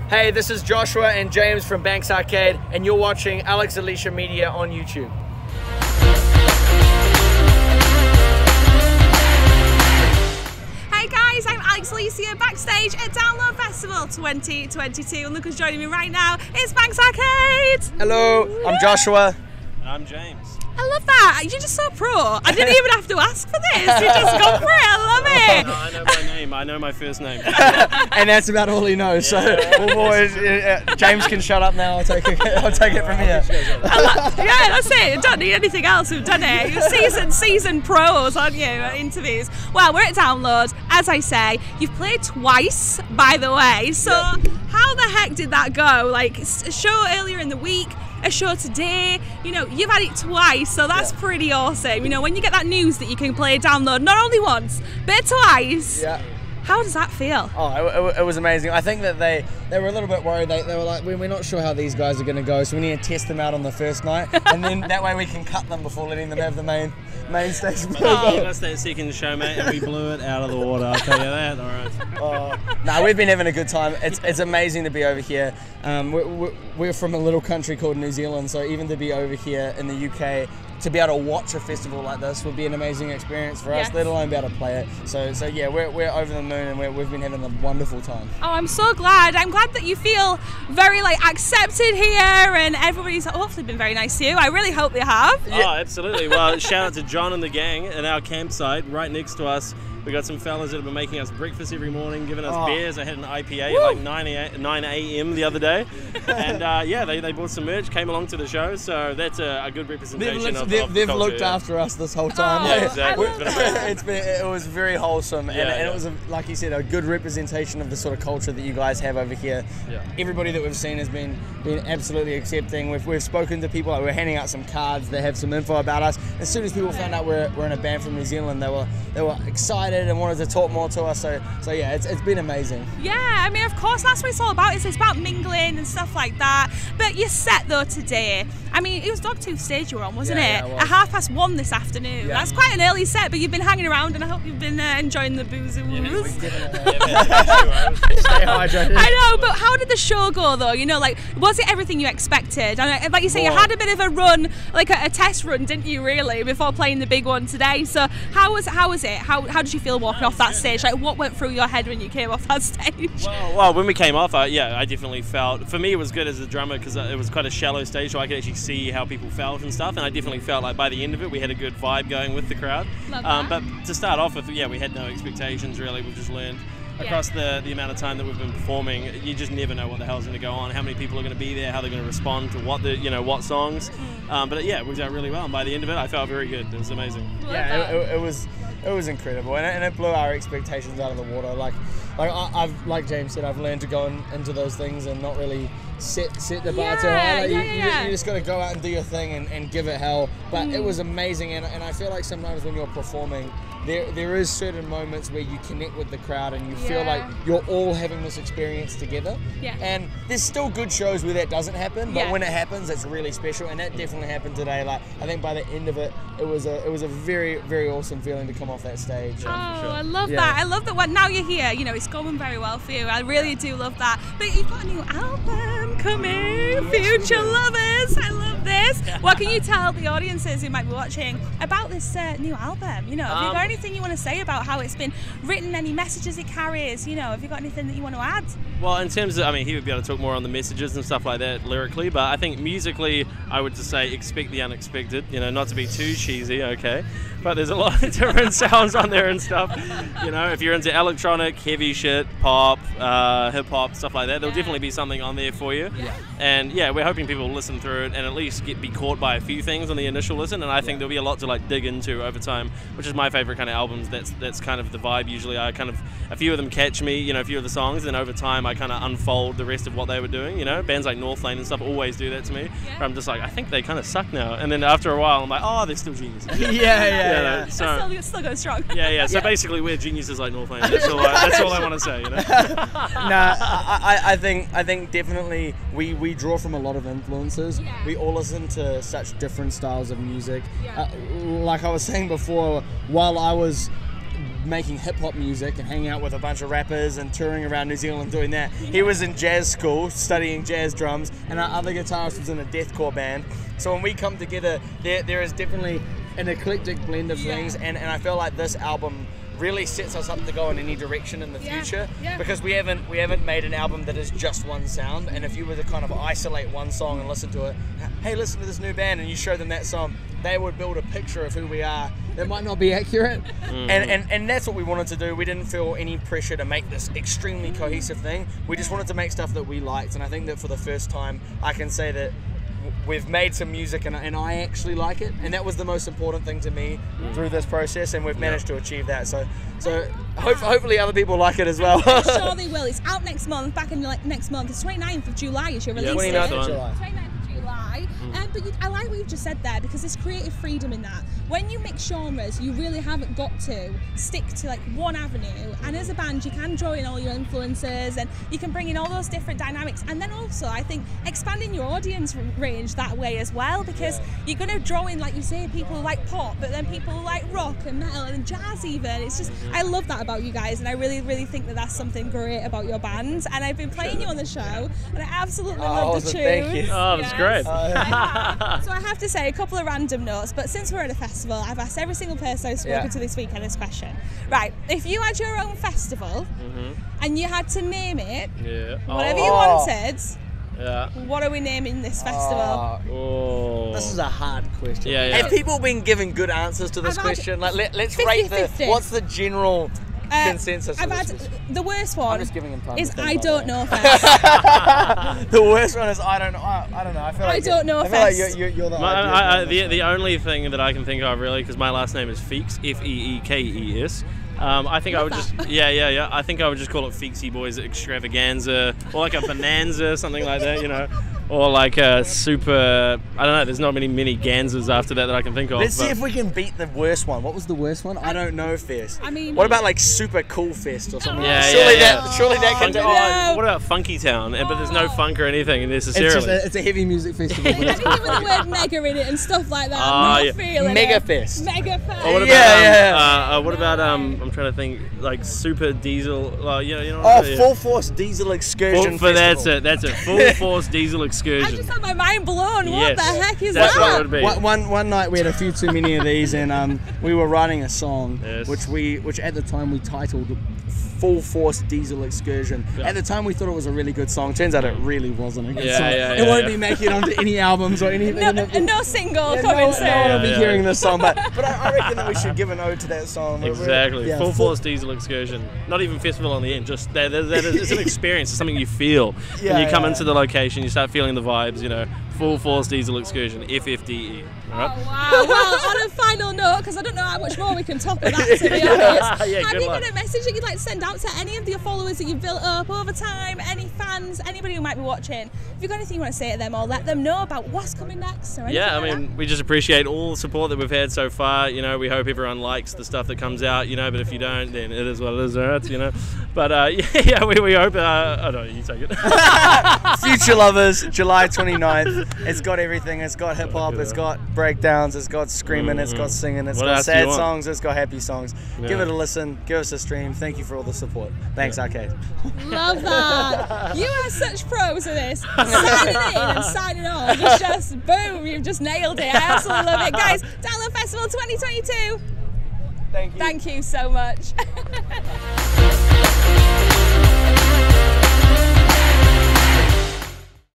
Hey, this is Joshua and James from Banks Arcade, and you're watching Alex Alicia Media on YouTube. Hey guys, I'm Alex Alicia backstage at Download Festival 2022, and look who's joining me right now. It's Banks Arcade! Hello, I'm Joshua. And I'm James. I love that. You're just so pro. I didn't even have to ask for this. You just go for it. I love it. No, I know my name. I know my first name. And that's about all he knows. So, well, boys, James can shut up now. I'll take it from here. Yeah, that's it. You don't need anything else. We've done it. You're seasoned pros, aren't you, at interviews? Well, we're at Download. As I say, you've played twice, by the way. So, how the heck did that go? Like, a show earlier in the week, a show today, you know, you've had it twice, so that's pretty awesome. You know, when you get that news that you can play Download not only once, but twice. Yeah. How does that feel? Oh, it was amazing. I think that they were a little bit worried. They were like, we're not sure how these guys are going to go, so we need to test them out on the first night, and then that way we can cut them before letting them have the main stage. Give us that second show, mate, and we blew it out of the water, I'll tell you that. All right. No, we've been having a good time. It's amazing to be over here. We're from a little country called New Zealand, so even to be over here in the UK, to be able to watch a festival like this would be an amazing experience for us, let alone be able to play it. So yeah, we're over the moon, and we've been having a wonderful time. Oh, I'm so glad. I'm glad that you feel very accepted here, and everybody's hopefully been very nice to you. I really hope they have. Oh, absolutely. Well, shout out to John and the gang at our campsite right next to us. We got some fellas that have been making us breakfast every morning, giving us beers. I had an IPA at like 9 a.m. the other day. And they bought some merch, came along to the show, so that's a good representation of the They've culture, looked after us this whole time. Yeah, exactly. It was very wholesome, and it was, like you said, a good representation of the sort of culture that you guys have over here. Yeah. Everybody that we've seen has been absolutely accepting. We've spoken to people, we're handing out some cards that have some info about us. As soon as people found out we're in a band from New Zealand, they were excited and wanted to talk more to us, so yeah, it's been amazing. Yeah, I mean, of course, that's what it's all about. It's about mingling and stuff like that. But you're set though today. I mean, it was Dogtooth stage you were on, wasn't it? Yeah, it was. At 1:30 this afternoon. Yeah. That's quite an early set, but you've been hanging around, and I hope you've been enjoying the booze and woos. Stay hydrated. I know, but how did the show go though? You know, was it everything you expected? And like you say, you had a bit of a run, like a test run, didn't you? Really, before playing the big one today. So how was it? How did you feel walking off that stage? Like, what went through your head when you came off that stage? Well, when we came off, I definitely felt, for me it was good as a drummer because it was quite a shallow stage, so I could actually see how people felt and stuff, and I definitely felt like by the end of it we had a good vibe going with the crowd. Love that. But to start off with, we had no expectations really. We've just learned across the amount of time that we've been performing, you just never know what the hell's going to go on, how many people are going to be there, how they're going to respond to what songs. But it worked out really well, and by the end of it I felt very good. It was amazing. It was incredible, and it blew our expectations out of the water. Like James said, I've learned to go into those things and not really set the bar too high. You just got to go out and do your thing and give it hell. But it was amazing, and I feel like sometimes when you're performing, there is certain moments where you connect with the crowd and you feel like you're all having this experience together. Yeah. And there's still good shows where that doesn't happen, but when it happens, it's really special, and that definitely happened today. Like, I think by the end of it, it was a very, very awesome feeling to come off that stage. Oh, I love that. I love that. Now you're here, it's going very well for you. I really do love that. But you've got a new album coming, Future Lovers. I love this. What can you tell the audiences who might be watching about this new album? Have you got anything you want to say about how it's been written, any messages it carries? Have you got anything that you want to add? Well, in terms of, he would be able to talk more on the messages and stuff like that lyrically, but I think musically, I would just say expect the unexpected, not to be too cheesy, okay? But there's a lot of different sounds on there and stuff. If you're into electronic, heavy shit, pop, hip-hop, stuff like that, there'll definitely be something on there for you. Yeah. And we're hoping people will listen through it and at least be caught by a few things on the initial listen, and I think there'll be a lot to dig into over time, which is my favorite kind of albums. That's kind of the vibe usually. A few of them catch me, a few of the songs, and over time I kind of unfold the rest of what they were doing. Bands like Northlane and stuff always do that to me, where I'm just like, I think they kind of suck now, and then after a while I'm like, oh, they're still geniuses. So still go strong. So basically we're geniuses like Northlane. That's all I want to say. I think definitely we draw from a lot of influences. We all listen to such different styles of music. Like I was saying before, while I was making hip-hop music and hanging out with a bunch of rappers and touring around New Zealand doing that. He was in jazz school studying jazz drums, and our other guitarist was in a deathcore band. So when we come together, there is definitely an eclectic blend of things, and I feel like this album really sets us up to go in any direction in the future, because we haven't made an album that is just one sound. And if you were to kind of isolate one song and listen to it, hey, listen to this new band, and you show them that song, they would build a picture of who we are that might not be accurate. And that's what we wanted to do. We didn't feel any pressure to make this extremely cohesive thing. We just wanted to make stuff that we liked, and I think that for the first time I can say that we've made some music and I actually like it, and that was the most important thing to me through this process, and we've managed to achieve that. So hopefully other people like it as well. I'm sure they will. It's out next month, back in next month. It's 29th of July is your release. 29th of July. 29th of July. But I like what you've just said there, because there's creative freedom in that. When you mix genres, you really haven't got to stick to like one avenue, and as a band you can draw in all your influences and you can bring in all those different dynamics, and then also I think expanding your audience range that way as well, because you're going to draw in, like you say, people who like pop, but then people who like rock and metal and jazz even. It's just, I love that about you guys, and I really, really think that that's something great about your band. And I've been playing you on the show, and I absolutely love the tune. Thank you. Oh, that's great. So I have to say a couple of random notes, but since we're at a festival, I've asked every single person I've spoken to this weekend this question. Right, if you had your own festival and you had to name it, whatever you wanted, what are we naming this festival? This is a hard question. Yeah. Have people been giving good answers to this question? Like, let's 50, rate 50. What's the general consensus? I've had the worst one. I'm just giving him time is to think I about don't that. know fest. The worst one is I don't know. I don't know. I feel like don't know I feel like fest. you're the The only thing that I can think of really, because my last name is Feeks, Feekes. I think I would just I think I would just call it Feeksy Boys Extravaganza, or like a Bonanza, something like that, you know. Or like a super, I don't know, there's not many Ganzas after that I can think of. Let's see if we can beat the worst one. What was the worst one? I don't know fest. I mean, what about like Super Cool Fest or something? Surely that can do. What about Funky Town? But there's no funk or anything necessarily. It's a heavy music festival. Anything with the word mega in it and stuff like that. I'm not feeling Mega it. Fest. Mega Fest. Or what about what about I'm trying to think, like Super Diesel, you know. Full Force Diesel Excursion Festival. That's it. Full Force Diesel Excursion. I just had my mind blown. Yes. What the heck is That's that? what it would be. One night we had a few too many of these, and we were writing a song, Yes. which at the time we titled Full Force Diesel Excursion. At the time we thought it was a really good song. Turns out it really wasn't a good song. It won't be making it onto any albums or anything. No single coming soon. No one will be hearing this song, but I reckon that we should give an ode to that song. Exactly. Full Force Diesel Excursion. Not even festival on the end. Just that it's an experience. It's something you feel when you come into the location. You start feeling the vibes. You know, Full Force Diesel Excursion. FFDE. All right? Oh, wow. Well, on a final note, because I don't know how much more we can top of that, to be honest. Have you got a message that you'd like to send out to any of your followers that you've built up over time? Any fans, anybody who might be watching? If you've got anything you want to say to them, or let them know about what's coming next, or anything I like mean, we just appreciate all the support that we've had so far. You know, we hope everyone likes the stuff that comes out. You know, but if you don't, then it is what it is. Alright, you know. But we hope. I don't know. You take it. Future Lovers, July 29th. It's got everything. It's got hip hop. It's got breakdowns. It's got screaming. It's got singing. It's got sad songs. It's got happy songs. Give it a listen. Give us a stream. Thank you for all the support. Thanks, Arcade. Love that. You are such pros at this. Signing in and signing off. It's just boom. You've just nailed it. I absolutely love it, guys. Download Festival 2022. Thank you. Thank you so much.